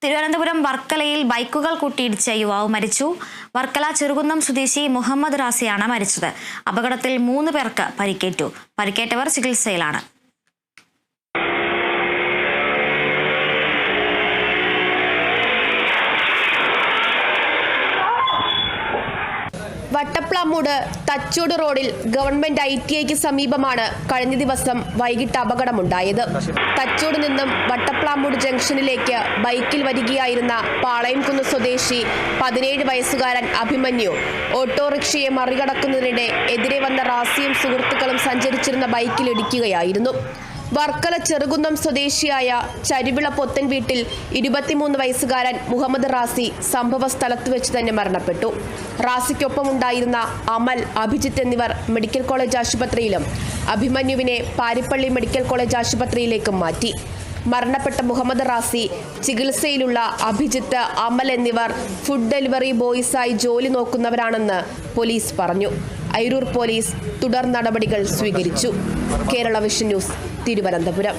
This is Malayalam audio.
തിരുവനന്തപുരം വർക്കലയിൽ ബൈക്കുകൾ കൂട്ടിയിടിച്ച യുവാവ് മരിച്ചു. വർക്കല ചെറുകുന്നം സ്വദേശി മുഹമ്മദ് റാസിയാണ് മരിച്ചത്. അപകടത്തിൽ 3 പേർക്ക് പരിക്കേറ്റു. പരിക്കേറ്റവർ ചികിത്സയിലാണ്. വട്ടപ്ലാമൂട് തച്ചോട് റോഡിൽ ഗവൺമെന്റ് ITIക്ക് സമീപമാണ് കഴിഞ്ഞ ദിവസം വൈകിട്ട് അപകടമുണ്ടായത്. തച്ചോട് നിന്നും വട്ടപ്ലാമൂട് ജംഗ്ഷനിലേക്ക് ബൈക്കിൽ വരികയായിരുന്ന പാളയംകുന്ന് സ്വദേശി 17 വയസ്സുകാരൻ അഭിമന്യു ഓട്ടോറിക്ഷയെ മറികടക്കുന്നതിനിടെ എതിരെ വന്ന റാസിയും സുഹൃത്തുക്കളും സഞ്ചരിച്ചിരുന്ന ബൈക്കിൽ ഇടിക്കുകയായിരുന്നു. വർക്കല ചെറുകുന്നം സ്വദേശിയായ ചരുവിള പൊത്തൻ വീട്ടിൽ 23 വയസ്സുകാരൻ മുഹമ്മദ് റാസി സംഭവ സ്ഥലത്ത് വെച്ച് തന്നെ മരണപ്പെട്ടു. റാസിക്കൊപ്പമുണ്ടായിരുന്ന അമൽ, അഭിജിത്ത് എന്നിവർ മെഡിക്കൽ കോളേജ് ആശുപത്രിയിലും അഭിമന്യുവിനെ പാരിപ്പള്ളി മെഡിക്കൽ കോളേജ് ആശുപത്രിയിലേക്കും മാറ്റി. മരണപ്പെട്ട മുഹമ്മദ് റാസി, ചികിത്സയിലുള്ള അഭിജിത്ത്, അമൽ എന്നിവർ ഫുഡ് ഡെലിവറി ബോയ്സായി ജോലി നോക്കുന്നവരാണെന്ന് പോലീസ് പറഞ്ഞു. അയിരൂർ പോലീസ് തുടർ നടപടികൾ സ്വീകരിച്ചു. Kerala vision news, Thiruvananthapuram.